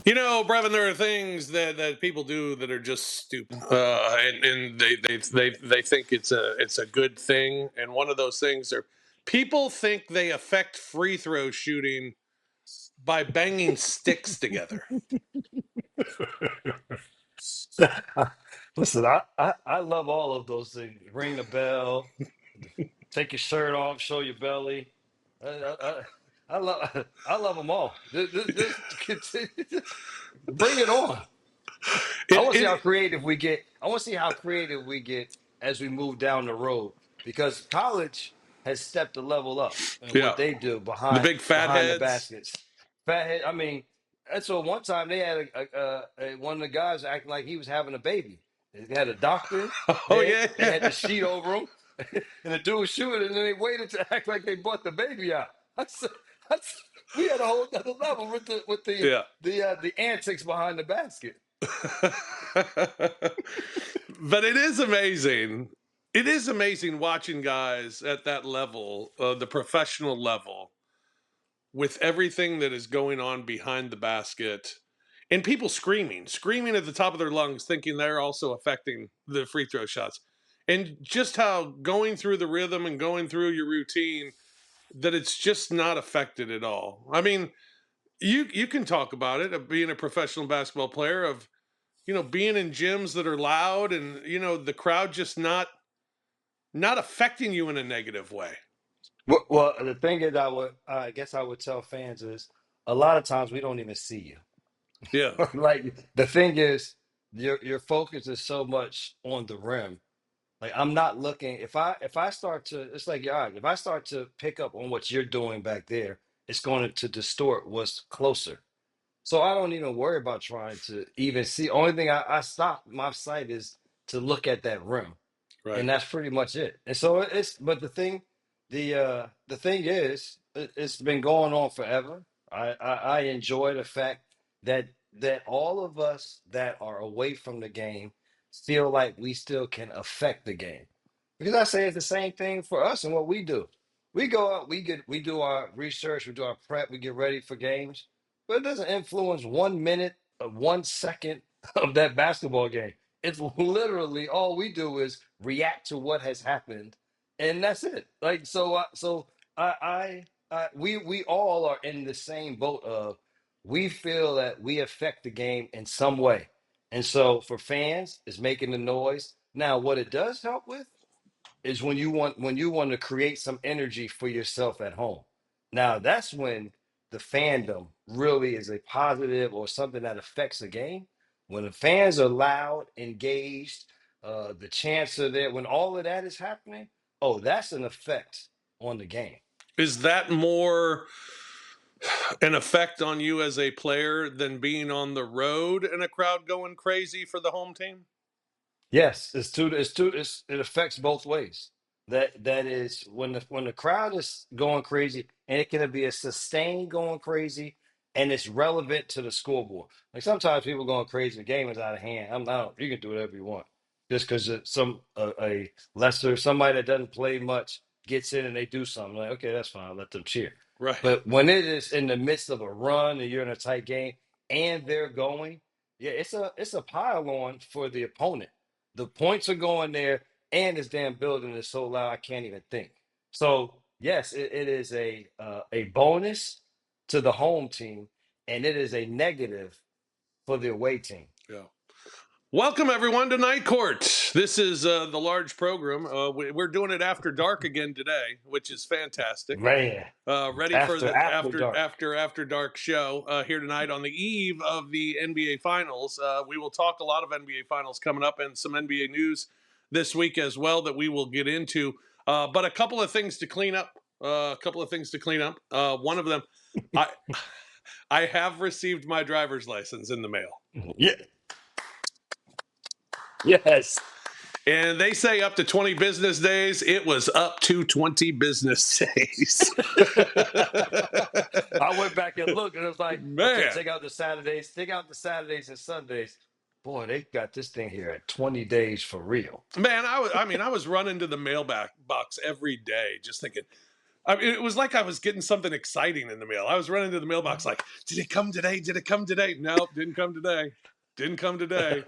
Brevin, there are things that people do that are just stupid, and they think it's a good thing. And one of those things are people think they affect free throw shooting by banging sticks together. Listen, I love all of those things. Ring the bell, take your shirt off, show your belly. I, I, I, I love I love them all. Just bring it on. I It want to see how it creative we get. I want to see how creative we get as we move down the road because college has stepped a level up in yeah, what they do the behind big fat behind the heads. baskets. Fathead. I mean, that's so. One time they had one of the guys acting like he was having a baby. They had a doctor Oh there. yeah, They had the sheet over him, and the dude was shooting, and then they waited to act like they brought the baby out. That's, that's we had a whole other level with the yeah. the antics behind the basket. But it is amazing. It is amazing watching guys at that level, the professional level, with everything that is going on behind the basket and people screaming at the top of their lungs, thinking they're also affecting the free throw shots. And just how going through the rhythm and going through your routine, that it's just not affected at all. I mean, you can talk about it of being a professional basketball player, of being in gyms that are loud, and the crowd just not affecting you in a negative way. Well, the thing is, I guess I would tell fans is a lot of times we don't even see you. Yeah. Like the thing is, your focus is so much on the rim. Like I'm not looking. If I start to, it's like your eye. If I start to pick up on what you're doing back there, it's going to distort what's closer. So I don't even worry about trying to even see. Only thing I stop my sight is to look at that rim, Right. and that's pretty much it. And so it's but the thing is it's been going on forever. I enjoy the fact that all of us that are away from the game feel like we still can affect the game, because I say it's the same thing for us and what we do. We go out, we do our research, we do our prep, we get ready for games, but it doesn't influence 1 minute of 1 second of that basketball game. It's literally all we do is react to what has happened, and that's it. Like we all are in the same boat of we feel that we affect the game in some way, and so for fans, it's making the noise. Now, what it does help with is when you want to create some energy for yourself at home. Now that's when the fandom really is a positive or something that affects the game. When the fans are loud, engaged, the chants are there. When all of that is happening, oh, that's an effect on the game. Is that more an effect on you as a player than being on the road and a crowd going crazy for the home team? Yes, it affects both ways. That is when the crowd is going crazy, and it can be a sustained going crazy, and it's relevant to the scoreboard. Like sometimes people going crazy, the game is out of hand. I'm not. You can do whatever you want, just because some a lesser somebody that doesn't play much gets in and they do something like okay, that's fine. Let them cheer. Right. But when it is in the midst of a run and you're in a tight game and they're going, yeah, it's a pile on for the opponent. The points are going there, and this damn building is so loud I can't even think. So yes, it is a bonus to the home team, and it is a negative for the away team. Yeah. Welcome everyone to Night Court. This is the large program. We're doing it after dark again today, which is fantastic. Man, Ready for after the after dark. after dark show here tonight on the eve of the NBA Finals. We will talk a lot of NBA Finals coming up and some NBA news this week as well that we will get into. But a couple of things to clean up. One of them, I I have received my driver's license in the mail. Yeah. Yes. And they say up to 20 business days. It was up to 20 business days. I went back and looked, and it was like, okay, Man, take out the Saturdays and Sundays. Boy, they got this thing here at 20 days for real. man, I was running to the mailbox box every day, just thinking, I mean, it was like I was getting something exciting in the mail. I was running to the mailbox like, did it come today? Did it come today? Nope, didn't come today. Didn't come today.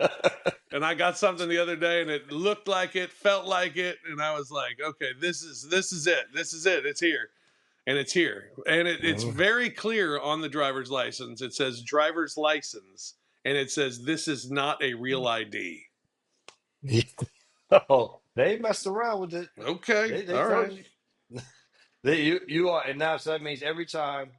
And I got something the other day and it looked like it, felt like it, and I was like, okay, this is it. This is it. It's here. And it's here. And it's Mhm. very clear on the driver's license. It says driver's license and it says this is not a real ID. Oh, they messed around with it. Okay. They All told right. you. You are, and now so that means every time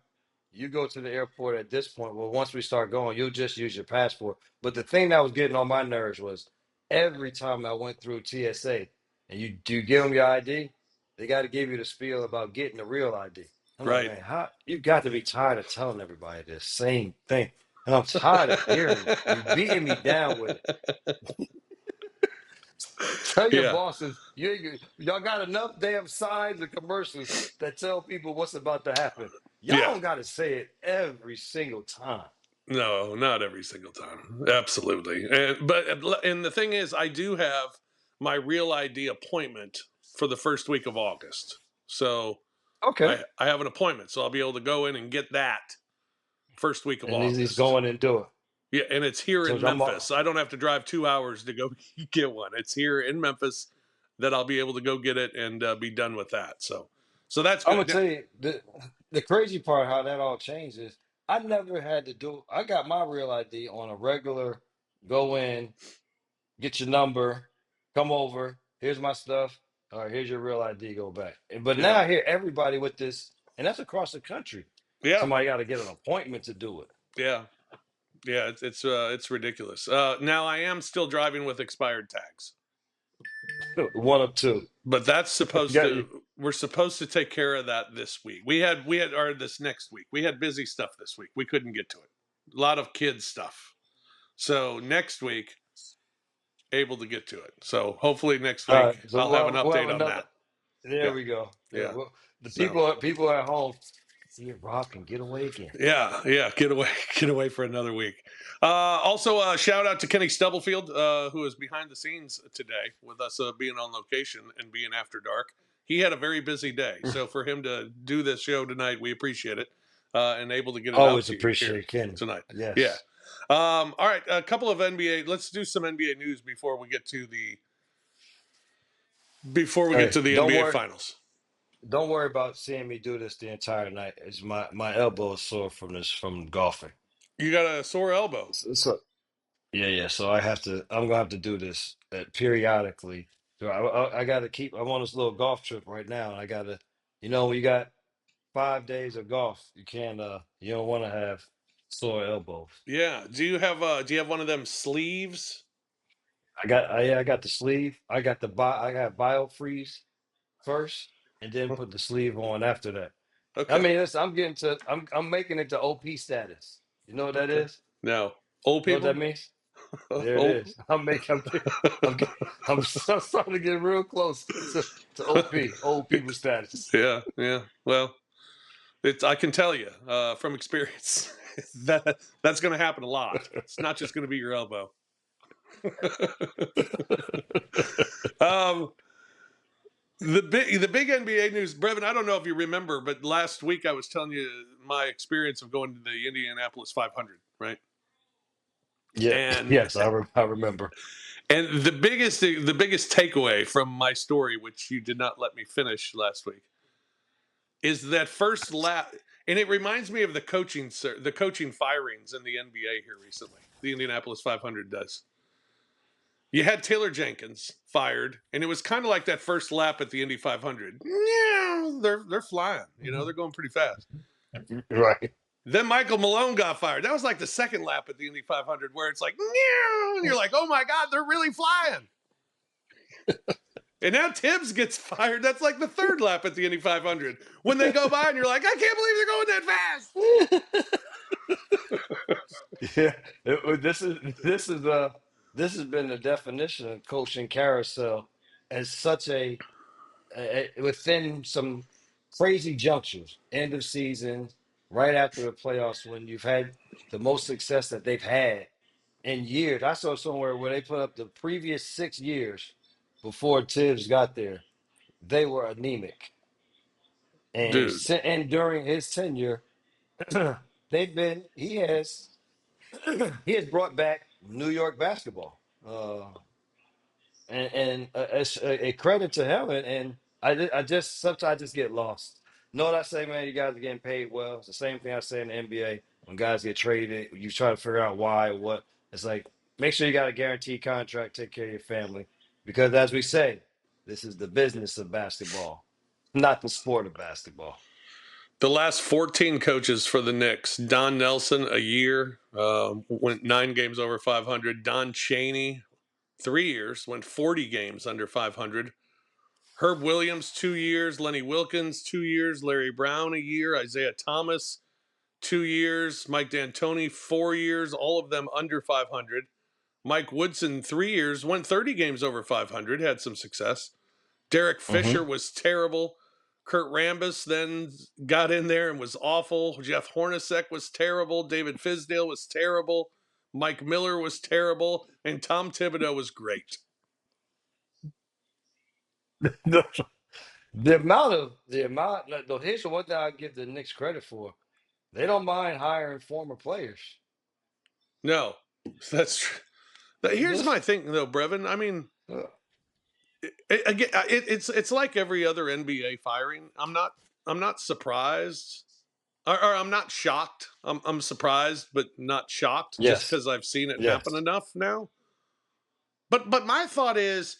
you go to the airport at this point, well, once we start going, you'll just use your passport. But the thing that was getting on my nerves was every time I went through TSA and you give them your ID, they got to give you the spiel about getting the real ID. I'm like, Right. man, how you got to be tired of telling everybody this same thing, and I'm tired of hearing it. You beating me down with it. Tell your Yeah. bosses y'all got enough damn signs and commercials that tell people what's about to happen. Y'all Yeah. don't got to say it every single time. No, not every single time. Absolutely. And the thing is, I do have my real ID appointment for the first week of August. So Okay, I have an appointment, so I'll be able to go in and get that first week of and he's August. going and do it. Yeah, and it's here So in Memphis. So I don't have to drive 2 hours to go get one. It's here in Memphis that I'll be able to go get it and be done with that. So that's I'm gonna good. tell you the crazy part how that all changes. I never had to do. I got my real ID on a regular. Go in, get your number, come over. Here's my stuff. All right, here's your real ID. Go back. But now Yeah, I hear everybody with this, and that's across the country. yeah, Somebody got to get an appointment to do yeah, yeah. It's ridiculous. Now I am still driving with expired tags, it. One of two. but that's You supposed got you. to. We're supposed to take care of that this week. We had or this next week. We had busy stuff this week. We couldn't get to it. A lot of kids stuff. So next week, able to get to it. So hopefully next All week right. So I'll have an we'll have update on another. that. There Yeah, we go. Yeah. yeah. Well, the So people at home see if Rob can get away again. yeah, yeah. Get away, get away for another week. Also, shout out to Kenny Stubblefield, who is behind the scenes today with us being on location and being after dark. He had a very busy day, so for him to do this show tonight, we appreciate it and able to get it out Always to you here appreciate Kenny. tonight. Yeah. Yes. All right, a couple of NBA. Let's do some NBA news before we get Hey, to the NBA finals. don't worry about seeing me do this the entire night. It's my elbow is sore from golfing. You got a sore elbow. So yeah. So I have to. I'm gonna have to do this periodically. So I got to keep. I'm on this little golf trip right now, and I got to. When you got 5 days of golf, you can't. You don't want to have sore elbows. Yeah. Do you have one of them sleeves? I got the sleeve. I got BioFreeze first, and then put the sleeve on after that. I Okay. mean, I'm making it to OP status. You know what that Okay. is? Now, old You know what that people? means? There it Old. is. I'm get- I'm starting to get real close to OP, old people status. Yeah, yeah. Well, I can tell you from experience that's going to happen a lot. It's not just going to be your elbow. um, the big NBA news, Brevin. I don't know if you remember, but last week I was telling you my experience of going to the Indianapolis 500, right? Yeah, And yes, I remember. and the biggest takeaway from my story, which you did not let me finish last week, is that first lap, and it reminds me of the coaching firings in the NBA here recently. The Indianapolis 500 does. You had Taylor Jenkins fired, and it was kind of like that first lap at the Indy 500. Yeah, they're flying. They're going pretty fast. Right. Then Michael Malone got fired. That was like the second lap at the Indy 500, where it's like, and you're like, oh my god, they're really flying. And now Tibbs gets fired. That's like the third lap at the Indy 500 when they go by, and you're like, I can't believe they're going that fast. Yeah, this has been the definition of coaching carousel as such within some crazy junctures, end of season, right after the playoffs, when you've had the most success that they've had in years. I saw somewhere where they put up the previous 6 years before Tibbs got there. They were anemic, dude. And during his tenure, they've been he has brought back New York basketball. It's a credit to him. I just sometimes I just get lost. Know what I say, man? You guys are getting paid well. It's the same thing I say in the NBA. When guys get traded, you try to figure out why, what. It's like make sure you got a guaranteed contract, take care of your family, because as we say, this is the business of basketball, not the sport of basketball. The last 14 coaches for the Knicks: Don Nelson, a year, went 9 games over 500. Don Chaney, 3 years, went 40 games under 500. Herb Williams, 2 years. Lenny Wilkins, 2 years. Larry Brown, a year. Isaiah Thomas, 2 years. Mike D'Antoni, 4 years. All of them under 500. Mike Woodson, 3 years, went 30 games over 500, had some success. Derek Hmm. Fisher was terrible. Kurt Rambis then got in there and was awful. Jeff Hornacek was terrible. David Fizdale was terrible. Mike Miller was terrible. And Tom Thibodeau was great. No, here's the one thing I give the Knicks credit for. They don't mind hiring former players. No, that's true. Here's This, my thing, though, Brevin. I mean, uh, again, it's like every other NBA firing. I'm not surprised, or I'm not shocked. I'm surprised, but not shocked, just yes, because I've seen it happen yes, enough now. But my thought is,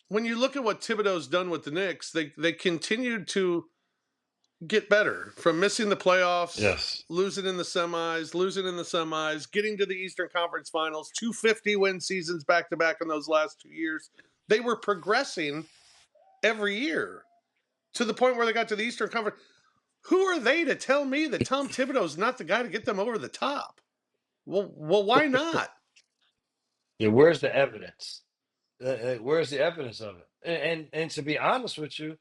when you look at what Thibodeau's done with the Knicks, they continued to get better from missing the playoffs, yes. losing in the semis, getting to the Eastern Conference Finals, 250-win seasons back to back in those last 2 years. They were progressing every year to the point where they got to the Eastern Conference. Who are they to tell me that Tom Thibodeau's not the guy to get them over the top? Well, why not? Yeah, where's the evidence? Where's the evidence of it? And to be honest with you,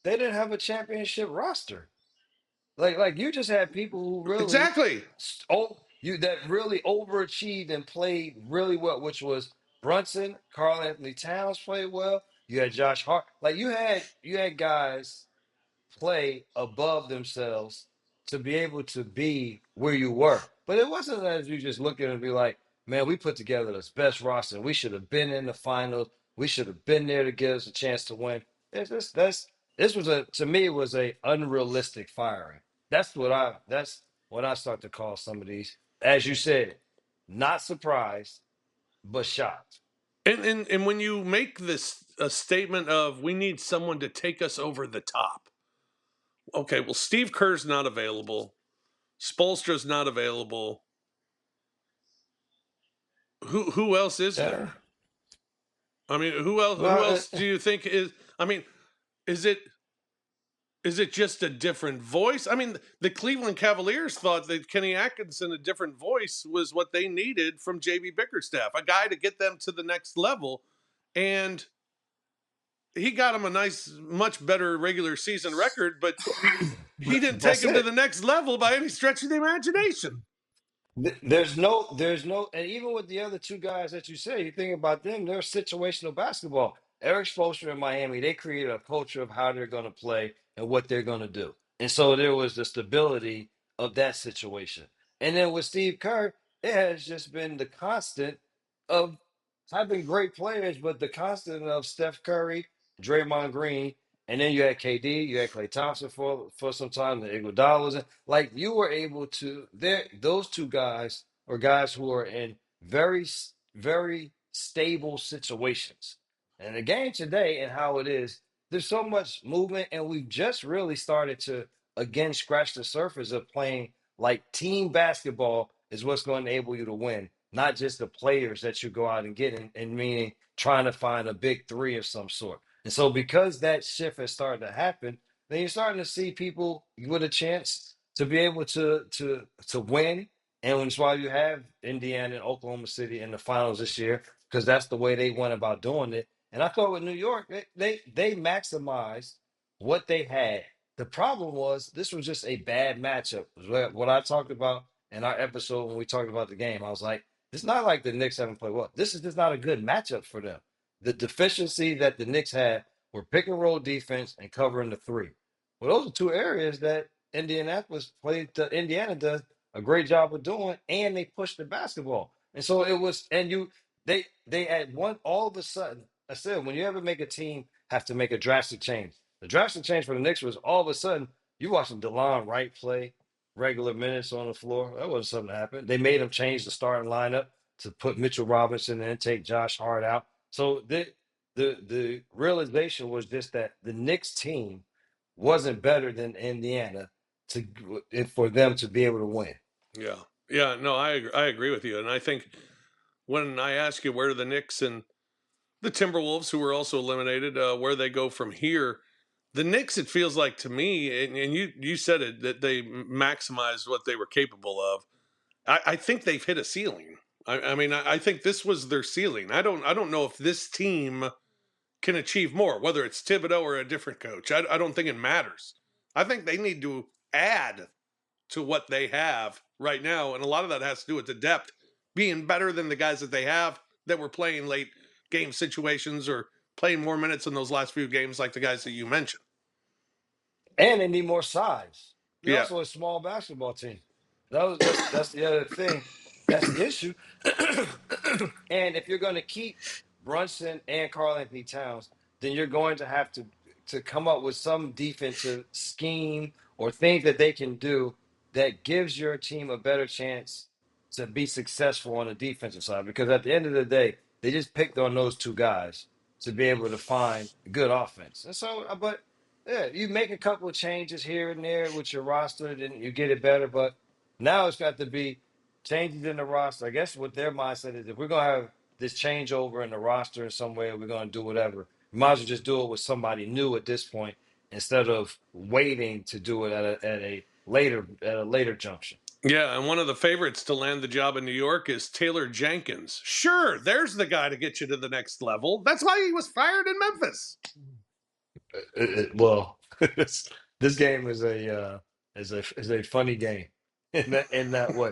they didn't have a championship roster. Like you just had people who really Exactly. you that really overachieved and played really well, which was Brunson, Carl Anthony Towns played well. You had Josh Hart. Like you had guys play above themselves to be able to be where you were. But it wasn't as you just look at it and be like, man, we put together this best roster. We should have been in the finals. We should have been there to give us a chance to win. It's just, this was a to me it was a unrealistic firing. That's what I start to call some of these. As you said, not surprised, but shocked. And when you make this a statement of we need someone to take us over the top. Okay, well, Steve Kerr's not available. Spolstra's not available. Who else is Yeah. there? I mean, who else Well, do you think is? I mean, is it just a different voice? I mean, the Cleveland Cavaliers thought that Kenny Atkinson, a different voice, was what they needed from JB Bickerstaff, a guy to get them to the next level, and he got them a nice, much better regular season record, but he didn't take that's him to it. the next level by any stretch of the imagination. There's no, and even with the other two guys that you say, you think about them, they're situational basketball. Eric Spoelstra in Miami, they created a culture of how they're going to play and what they're going to do. And so there was the stability of that situation. And then with Steve Kerr, it has just been the constant of having great players, but the constant of Steph Curry, Draymond Green, and then you had KD, you had Klay Thompson for some time, the Iguodala was in. Like you were able to there those two guys are guys who are in very stable situations. And the game today and how it is, there's so much movement, and we've just really started to again scratch the surface of playing like team basketball is what's going to enable you to win, not just the players that you go out and get, and meaning trying to find a big three of some sort. And so, because that shift has started to happen, then you're starting to see people with a chance to be able to win. And that's why you have Indiana and Oklahoma City in the finals this year, because that's the way they went about doing it. And I thought with New York, they maximized what they had. The problem was this was just a bad matchup. What I talked about in our episode when we talked about the game, I was like, it's not like the Knicks haven't played well. This is just not a good matchup for them. The deficiency that the Knicks had were pick and roll defense and covering the three. Well, those are two areas that Indiana does a great job of doing, and they push the basketball. And so it was, and they at one all of a sudden, I said, when you ever make a team have to make a drastic change, the drastic change for the Knicks was all of a sudden you watching DeLon Wright play regular minutes on the floor. That wasn't something that happened. They made him change the starting lineup to put Mitchell Robinson in and take Josh Hart out. So the realization was just that the Knicks team wasn't better than Indiana to for them to be able to win. Yeah, yeah. No, I agree with you, and I think when I ask you where do the Knicks and the Timberwolves, who were also eliminated, where they go from here, the Knicks, it feels like to me, and you said it that they maximized what they were capable of. I think they've hit a ceiling. I mean, I think this was their ceiling. I don't know if this team can achieve more, whether it's Thibodeau or a different coach. I don't think it matters. I think they need to add to what they have right now, and a lot of that has to do with the depth being better than the guys that they have that were playing late game situations or playing more minutes in those last few games, like the guys that you mentioned. And they need more size. They're Yeah, also a small basketball team. That's the other thing. That's the issue. And if you're going to keep Brunson and Karl Anthony Towns, then you're going to have to come up with some defensive scheme or things that they can do that gives your team a better chance to be successful on the defensive side. Because at the end of the day, they just picked on those two guys to be able to find good offense. And so, but yeah, you make a couple of changes here and there with your roster, then you get it better. But now it's got to be changes in the roster. I guess what their mindset is, if we're gonna have this changeover in the roster in some way, we're gonna do whatever. We might as well just do it with somebody new at this point instead of waiting to do it at a later junction. yeah. And one of the favorites to land the job in New York is Taylor Jenkins. Sure, there's the guy to get you to the next level. That's why he was fired in Memphis. Well, this game is a funny game in that way.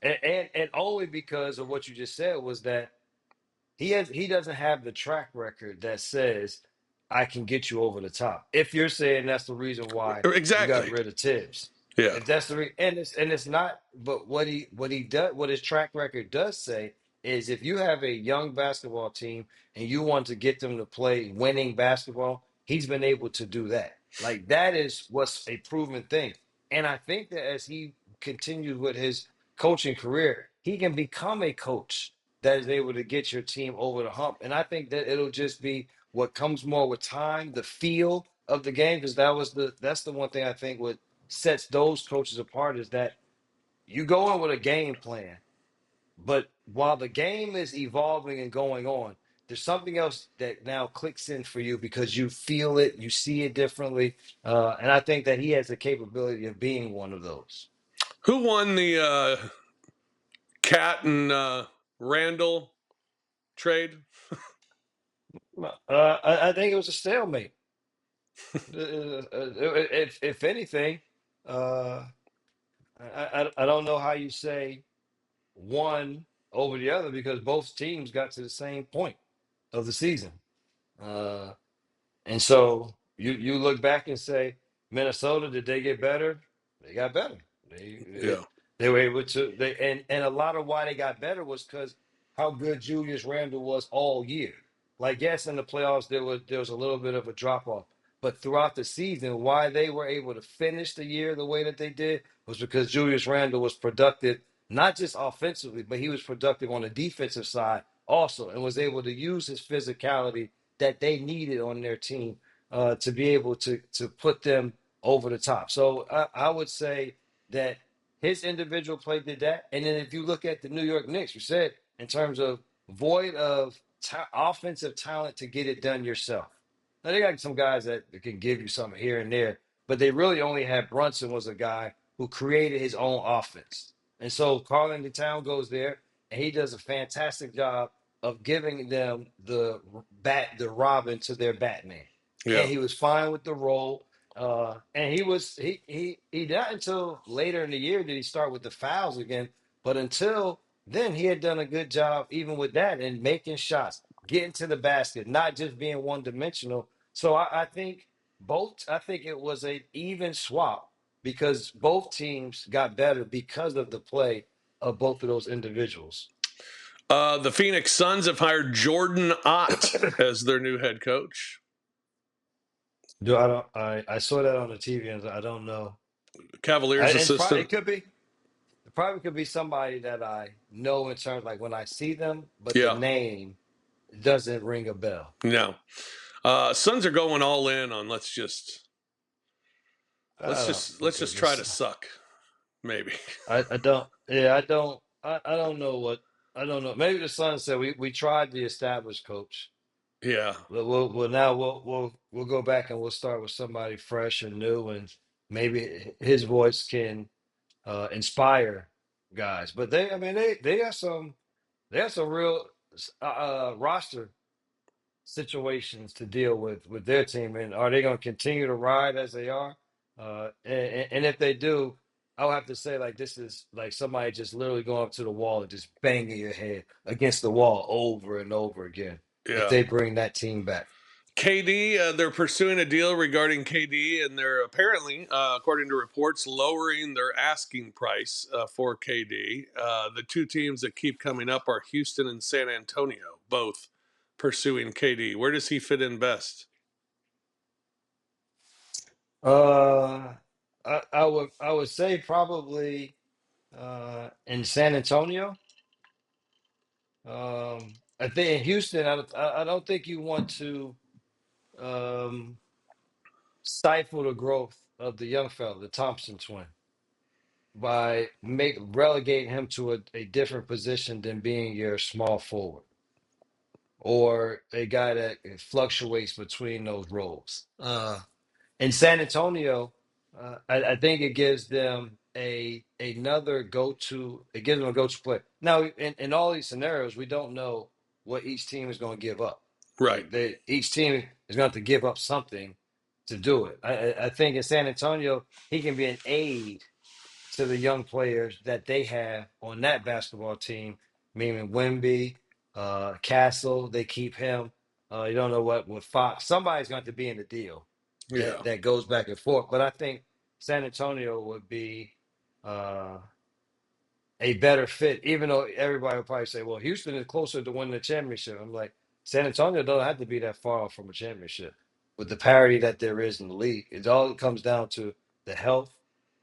And only because of what you just said was that he doesn't have the track record that says I can get you over the top. If you're saying that's the reason why you got Exactly. rid of Tibbs, Yeah. if that's and it's not, but what he does, what his track record does say is if you have a young basketball team and you want to get them to play winning basketball, he's been able to do that. Like that is what's a proven thing. And I think that as he continues with his coaching career, he can become a coach that is able to get your team over the hump. And I think that it'll just be what comes more with time, the feel of the game, because that's the one thing I think what sets those coaches apart is that you go in with a game plan, but while the game is evolving and going on, there's something else that now clicks in for you because you feel it, you see it differently, and I think that he has the capability of being one of those. Who won the Cat and Randall trade? I think it was a stalemate. If anything, uh, I don't know how you say one over the other because both teams got to the same point of the season. Uh, and so you look back and say, Minnesota, did they get better? They got better. Yeah. They were able to and a lot of why they got better was because how good Julius Randle was all year. Like yes, in the playoffs there was a little bit of a drop off, but throughout the season, why they were able to finish the year the way that they did was because Julius Randle was productive, not just offensively, but he was productive on the defensive side also, and was able to use his physicality that they needed on their team to be able to put them over the top. So I would say that his individual play did that. And then if you look at the New York Knicks, you said in terms of void of offensive talent to get it done yourself. Now they got some guys that can give you something here and there, but they really only had Brunson was a guy who created his own offense. And so Carl Town goes there and he does a fantastic job of giving them the Robin to their Batman. Yeah. And he was fine with the role. And he not until later in the year did he start with the fouls again. But until then, he had done a good job even with that and making shots, getting to the basket, not just being one dimensional. So I think both. I think it was an even swap because both teams got better because of the play of both of those individuals. The Phoenix Suns have hired Jordan Ott as their new head coach. Do I don't I saw that on the TV and I don't know. Cavaliers And assistant. it could be. It probably could be somebody that I know in terms like when I see them, but the Yeah, name doesn't ring a bell. no. Suns are going all in on I don't. let's just try to suck, maybe. I don't. Yeah, I don't. I don't know what. I don't know. Maybe the son said we tried the established coach. Yeah, We'll now we'll go back and we'll start with somebody fresh and new, and maybe his voice can inspire guys. But they, I mean, they have some real roster situations to deal with their team, and are they going to continue to ride as they are? And if they do, I'll have to say like this is like somebody just literally going up to the wall and just banging your head against the wall over and over again. If yeah. they bring that team back, KD, they're pursuing a deal regarding KD, and they're apparently, according to reports, lowering their asking price for KD. The two teams that keep coming up are Houston and San Antonio, both pursuing KD. Where does he fit in best? uh, I would say probably in San Antonio. I think in Houston, I don't think you want to. Um, Stifle the growth of the young fella, the Thompson twin, by make relegating him to a different position than being your small forward or a guy that fluctuates between those roles. In San Antonio, I think it gives them a another go to. It gives them a go to play. Now, in all these scenarios, we don't know what each team is going to give up. Right. Like each team is going to have to give up something to do it. I think in San Antonio, he can be an aid to the young players that they have on that basketball team, meaning Wimby, Castle. They keep him. You don't know what with Fox. Somebody's going to be in the deal Yeah. that goes back and forth. But I think San Antonio would be uh, a better fit, even though everybody would probably say, well, Houston is closer to winning the championship. I'm like, San Antonio don't have to be that far off from a championship with the parity that there is in the league. It all comes down to the health.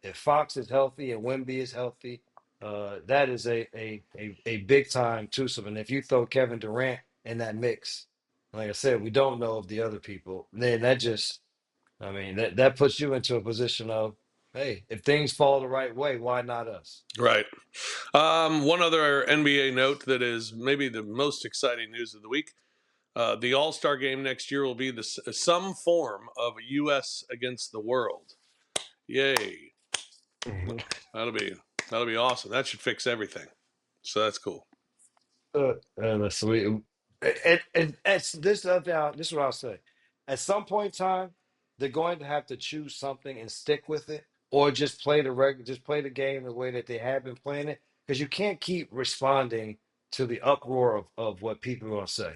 If Fox is healthy and Wemby is healthy, that is a big time twosome. And if you throw Kevin Durant in that mix, like I said, we don't know of the other people. Then that just, I mean, that puts you into a position of, hey, if things fall the right way, why not us? Right. One other NBA note that is maybe the most exciting news of the week. The All Star game next year will be some form of U.S. against the world. Yay! That'll be awesome. That should fix everything. So that's cool. So it's this now. This is what I'll say. At some point in time, they're going to have to choose something and stick with it, or just just play the game the way that they have been playing it. Because you can't keep responding to the uproar of what people are going to say.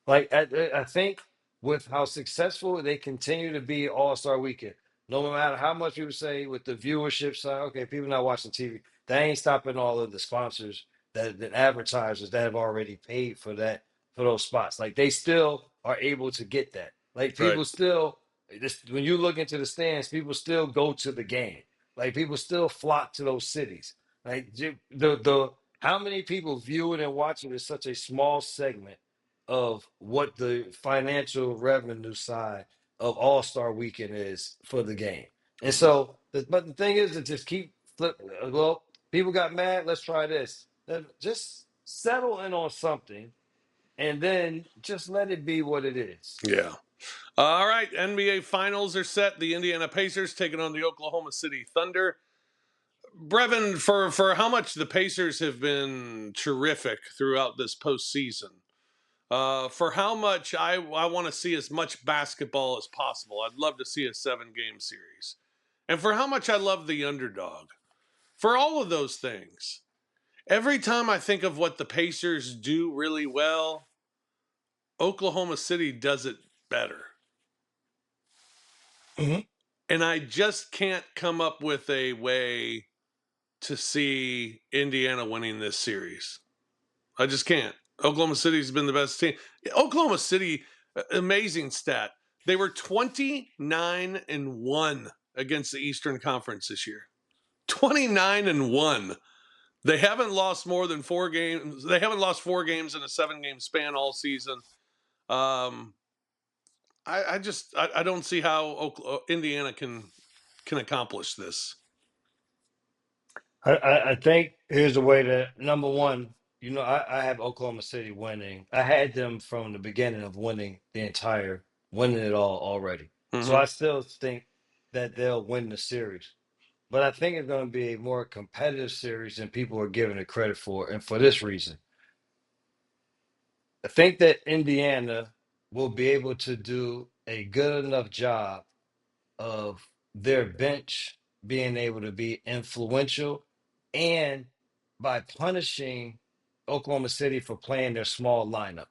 Like I think with how successful they continue to be All Star Weekend, no matter how much people say with the viewership side, okay, people not watching TV, that ain't stopping all of the sponsors that advertisers that have already paid for that for those spots. Like they still are able to get that. Like Right. people still this when you look into the stands, people still go to the game. Like people still flock to those cities. Like the how many people view it and watch it is such a small segment of what the financial revenue side of All Star Weekend is for the game. And so, but the thing is to just keep flip. Well, people got mad. Let's try this. Then just settle in on something, and then just let it be what it is. Yeah. All right. NBA finals are set. The Indiana Pacers taking on the Oklahoma City Thunder. Brevin, for how much the Pacers have been terrific throughout this postseason, for how much I want to see as much basketball as possible. I'd love to see a 7 game series. And for how much I love the underdog. For all of those things. Every time I think of what the Pacers do really well, Oklahoma City does it better. Mhm. And I just can't come up with a way to see Indiana winning this series. I just can't. Oklahoma City's been the best team. Oklahoma City, amazing stat. They were 29-1 against the Eastern Conference this year. 29-1. They haven't lost more than 4 games. They haven't lost 4 games in a 7-game span all season. Um, I don't see how Indiana can accomplish this. I think here's the way that number one, I have Oklahoma City winning. I had them from the beginning of winning it all already. So Hmm. I still think that they'll win the series. But I think it's going to be a more competitive series than people are giving it credit for. And for this reason, I think that Indiana will be able to do a good enough job of their bench being able to be influential and by punishing Oklahoma City for playing their small lineup,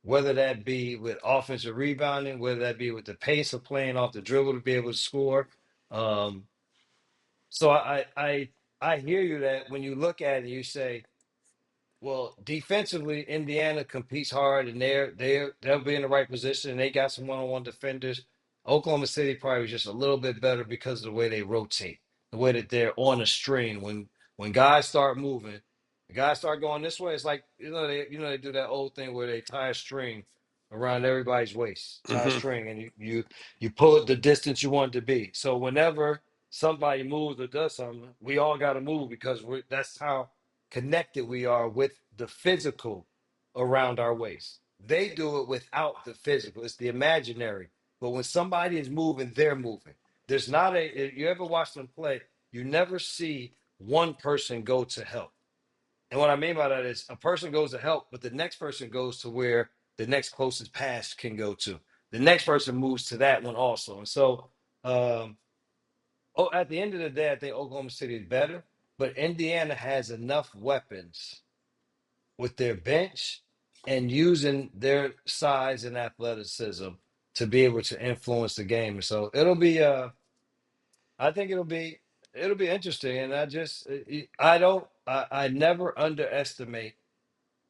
whether that be with offensive rebounding, whether that be with the pace of playing off the dribble to be able to score. Um, so I hear you that when you look at it, you say, well, defensively, Indiana competes hard, and they'll be in the right position. And they got some one-on-one defenders. Oklahoma City probably was just a little bit better because of the way they rotate, the way that they're on a string. When guys start moving, the guys start going this way. It's like they do that old thing where they tie a string around everybody's waist, tie a Hmm. string, and you pull it the distance you want it to be. So whenever somebody moves or does something, we all got to move because that's how connected we are with the physical around our waist. They do it without the physical. It's the imaginary. But when somebody is moving, they're moving. There's not if you ever watch them play, you never see one person go to help. And what I mean by that is a person goes to help, but the next person goes to where the next closest pass can go to. The next person moves to that one also. And so um, at the end of the day, I think Oklahoma City is better, but Indiana has enough weapons with their bench and using their size and athleticism to be able to influence the game. And so I think it'll be interesting. And I never underestimate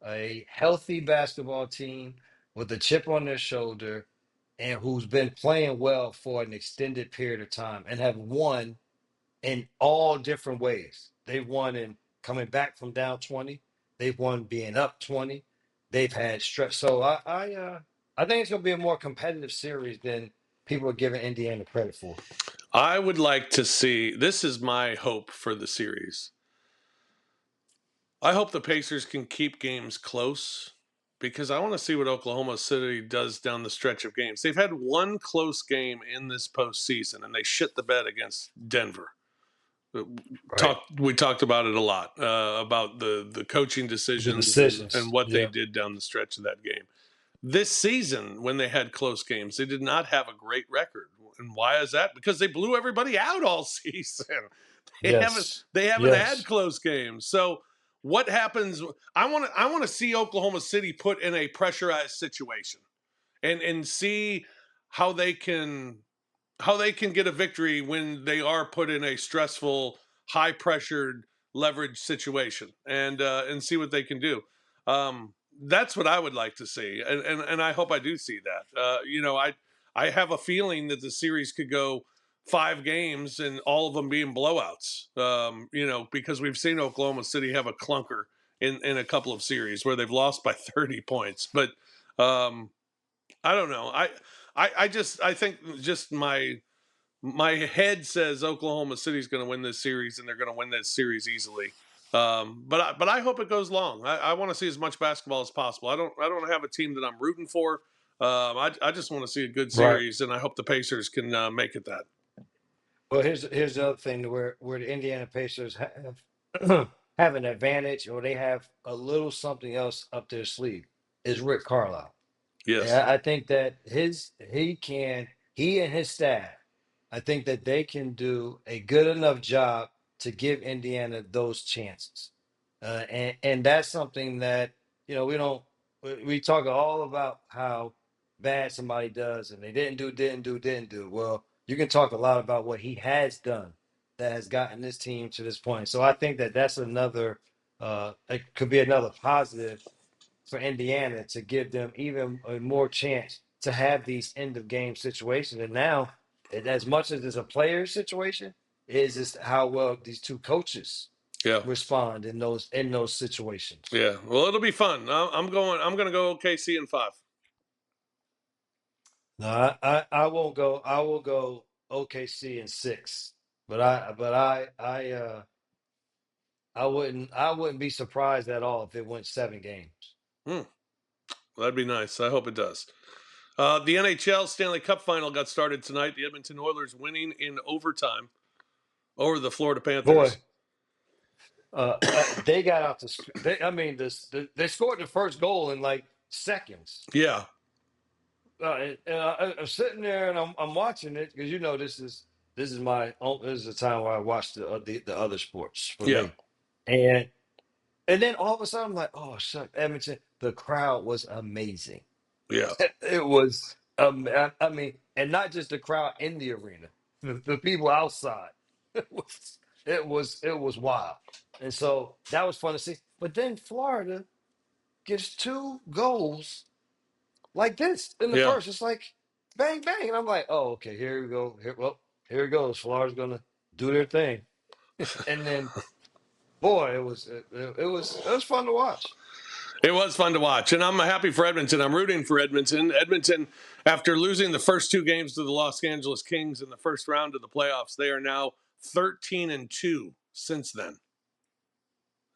a healthy basketball team with a chip on their shoulder and who's been playing well for an extended period of time and have won in all different ways. They've won in coming back from down 20. They've won being up 20. They've had stress. So I think it's gonna be a more competitive series than people are giving Indiana credit for. I would like to see. This is my hope for the series. I hope the Pacers can keep games close because I want to see what Oklahoma City does down the stretch of games. They've had one close game in this postseason, and they shit the bed against Denver. Right. We talked about it a lot about the coaching The decisions and decisions. what they Yeah. did down the stretch of that game. This season, when they had close games, they did not have a great record. And why is that? Because they blew everybody out all season. They haven't Yes. they haven't had Yes. close games. So what happens? I want to see Oklahoma City put in a pressurized situation and see how they can how they can get a victory when they are put in a stressful, high pressured, leverage situation, and see what they can do. That's what I would like to see, and I hope I do see that. I have a feeling that the series could go 5 games and all of them being blowouts. Because we've seen Oklahoma City have a clunker in a couple of series where they've lost by 30 points, but um, I don't know. I think just my head says Oklahoma City's going to win this series, and they're going to win this series easily. But I hope it goes long. I want to see as much basketball as possible. I don't have a team that I'm rooting for. I just want to see a good Right. series, and I hope the Pacers can make it that. Well, here's the other thing where the Indiana Pacers have have an advantage or they have a little something else up their sleeve is Rick Carlisle. Yes. Yeah, I think that he and his staff, I think that they can do a good enough job to give Indiana those chances. And that's something that, we don't, we talk all about how bad somebody does and they didn't do. Well, you can talk a lot about what he has done that has gotten this team to this point. So I think that that's another, it could be another positive for Indiana to give them even a more chance to have these end of game situations. And now, as much as it's a player situation, is just how well these two coaches Yeah. respond in those situations. Yeah. Well, it'll be fun. I'm going. I'm going to go OKC in 5. No, I won't go. I will go OKC in 6. I wouldn't be surprised at all if it went 7 games. Hmm. Well, that'd be nice. I hope it does. The NHL Stanley Cup final got started tonight. The Edmonton Oilers winning in overtime over the Florida Boy, Panthers. they got out to. I mean, they scored the first goal in like seconds. Yeah. I'm sitting there and I'm watching it because this is this is the time where I watch the other sports for Yeah. me, and then all of a sudden I'm like, oh shut Edmonton, the crowd was amazing. Yeah. It was I mean, and not just the crowd in the arena, the people outside. It was wild, and so that was fun to see. But then Florida gets 2 goals like this in the Yeah. first. It's like bang bang, and I'm like, oh okay, here we go. Here it goes. Florida's gonna do their thing, and then boy, it was fun to watch. It was fun to watch, and I'm happy for Edmonton. I'm rooting for Edmonton. Edmonton, after losing the first 2 games to the Los Angeles Kings in the first round of the playoffs, they are now 13-2 since then,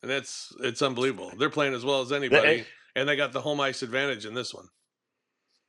and it's unbelievable. They're playing as well as Hey, anybody, and they got the home ice advantage in this one.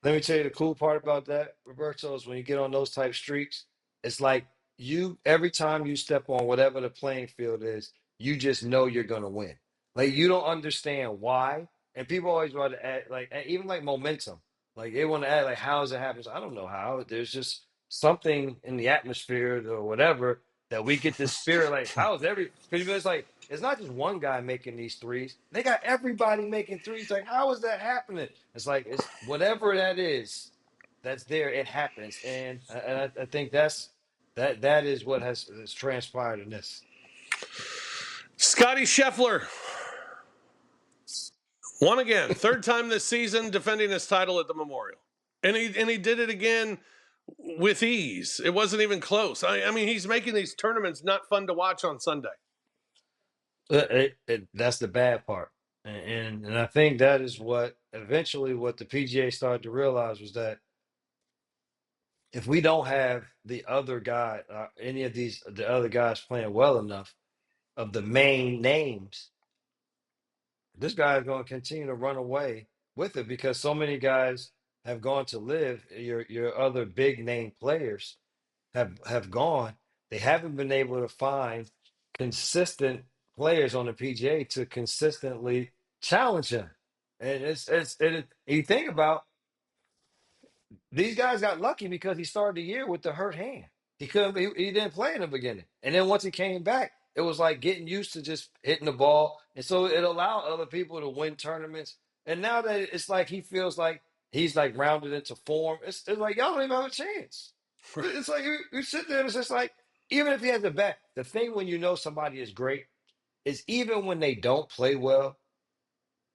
let me tell you the cool part about that, Roberto, is when you get on those type streaks, it's like you every time you step on whatever the playing field is, you just know you're gonna win. Like you don't understand why, and people always want to add like even like momentum. Like they want to add like how does it happen? So I don't know how. There's just something in the atmosphere or whatever that we get this spirit. Like how is because it's like it's not just one guy making these threes. They got everybody making threes. Like how is that happening? It's like it's whatever that is that's there. It happens, and I think that is what has transpired in this. Scotty Scheffler won again, third time this season, defending his title at the Memorial, and he did it again with ease. It wasn't even close. I mean, he's making these tournaments not fun to watch on Sunday. That's the bad part, and I think that is what eventually what the PGA started to realize was that if we don't have the other guy, any of the other guys playing well enough of the main names, this guy is going to continue to run away with it because so many guys have gone to live. Your other big name players have gone. They haven't been able to find consistent players on the PGA to consistently challenge him. And you think about these guys got lucky because he started the year with the hurt hand. He didn't play in the beginning. And then once he came back, it was like getting used to just hitting the ball. And so it allowed other people to win tournaments. And now that it's like he feels like he's like rounded into form, it's like y'all don't even have a chance. It's like you sit there and it's just like, even if he has a bet, the thing when you know somebody is great is even when they don't play well,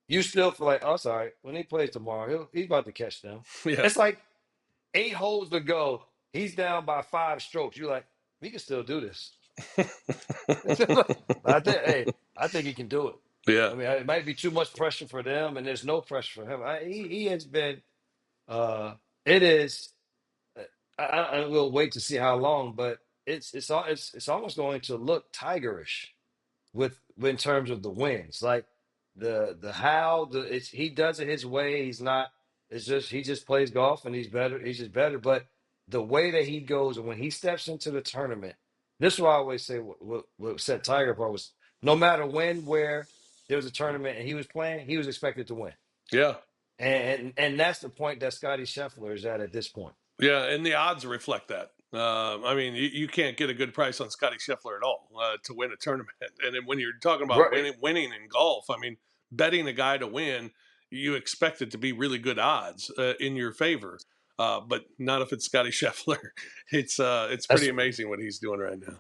you still feel like, oh, sorry, when he plays tomorrow, he's about to catch them. Yeah. It's like 8 holes to go. He's down by 5 strokes. You're like, we can still do this. I think he can do it. Yeah. I mean, it might be too much pressure for them, and there's no pressure for him. He has been. It is. I will wait to see how long, but it's almost going to look tigerish with in terms of the wins. Like the how the it's he does it his way. He's not. It's just he just plays golf and he's better. He's just better. But the way that he goes and when he steps into the tournament, this is what I always say. What set Tiger apart was no matter when, where there was a tournament and he was playing, he was expected to win. Yeah. And that's the point that Scotty Scheffler is at this point. Yeah. And the odds reflect that. I mean, you can't get a good price on Scotty Scheffler at all to win a tournament. And then when you're talking about Right. winning in golf, I mean, betting a guy to win, you expect it to be really good odds in your favor. but not if it's Scotty Scheffler. It's That's pretty amazing what he's doing right now.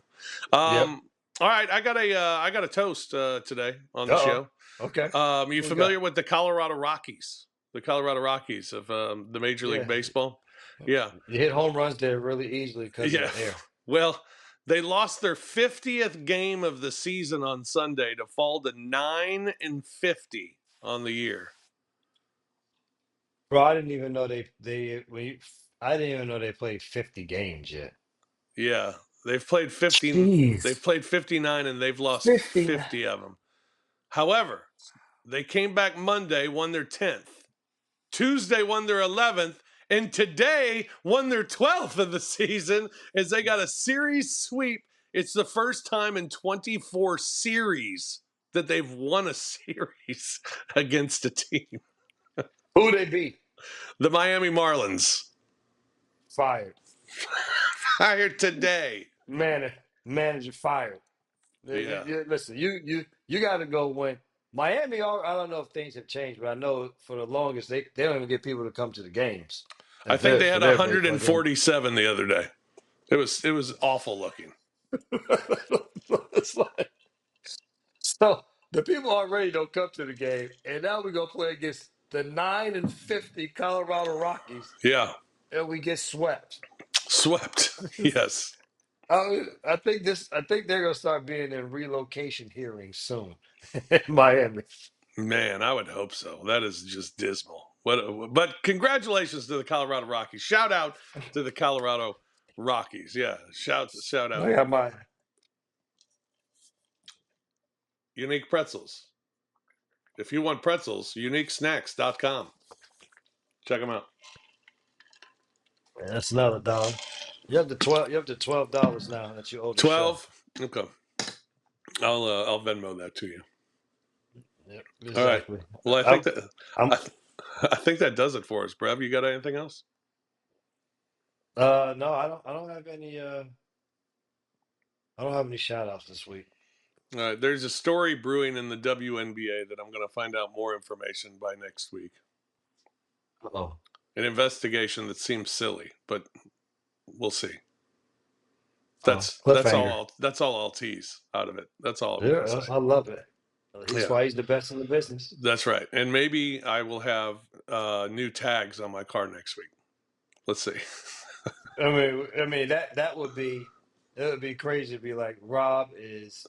yep. All right, I got a toast today on the Uh-oh. show. Okay. You What we got? familiar with the Colorado Rockies? The Colorado Rockies of the Major League Yeah. Baseball. Yeah, You hit home runs there really easily because of yeah. the air. Well, they lost their 50th game of the season on Sunday to fall to 9-50 on the year. Bro, I didn't even know I didn't even know they played 50 games yet. Yeah, they've played 15. They've Jeez. played 59, and they've lost 59. 50 of them. However, they came back Monday, won their 10th. Tuesday won their 11th, and today won their 12th of the season as they got a series sweep. It's the first time in 24 series that they've won a series against a team. Who they beat? The Miami Marlins Fired. hired today. Manager fired. Yeah. Listen, you got to go win. Miami, I don't know if things have changed, but I know for the longest they don't even get people to come to the games. I think they For had their baseball game. 147 the other day. It was awful looking. It's like, so the people already don't come to the game, and now we're gonna play against the 9-50 Colorado Rockies, Yeah. and we get swept. Swept. Yes. I think they're gonna start being in relocation hearings soon in Miami. Man, I would hope so. That is just dismal. But congratulations to the Colorado Rockies. Shout out to the Colorado Rockies. Yeah, shout out. I got my Unique Pretzels. If you want pretzels, uniquesnacks.com. Check them out. that's another dollar. You have the $12 now that you owe the show. 12. Okay. I'll Venmo that to you. Yep, All right. exactly. Well, I I'm, think that I'm I think that does it for us, Brev. You got anything else? no, I don't have any shout outs this week. All right. There's a story brewing in the WNBA that I'm going to find out more information by next week. Oh, An investigation that seems silly, but we'll see. That's all. That's all I'll tease out of it. That's all I'm going to say. I love it. That's why he's the best in the business. That's right. And maybe I will have new tags on my car next week. Let's see. I mean that would be crazy to be like Rob is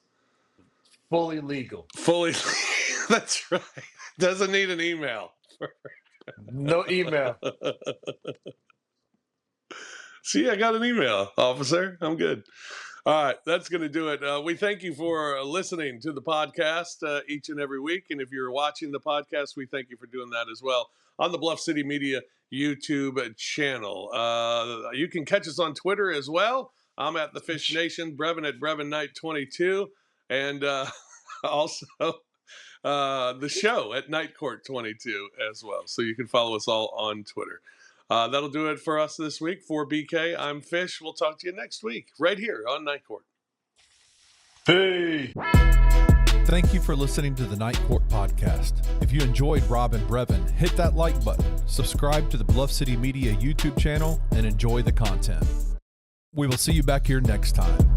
fully legal. Fully. That's right. Doesn't need an email. No email. See, I got an email, officer. I'm good. All right, that's going to do it. We thank you for listening to the podcast each and every week. And if you're watching the podcast, we thank you for doing that as well on the Bluff City Media YouTube channel. You can catch us on Twitter as well. I'm at the Fish Nation, Brevin at Brevin Knight 22, and also the show at Night Court 22 as well. So you can follow us all on Twitter. That'll do it for us this week. For BK, I'm Fish. We'll talk to you next week right here on Night Court. Hey. Thank you for listening to the Night Court podcast. If you enjoyed Rob and Brevin, hit that like button, subscribe to the Bluff City Media YouTube channel, and enjoy the content. We will see you back here next time.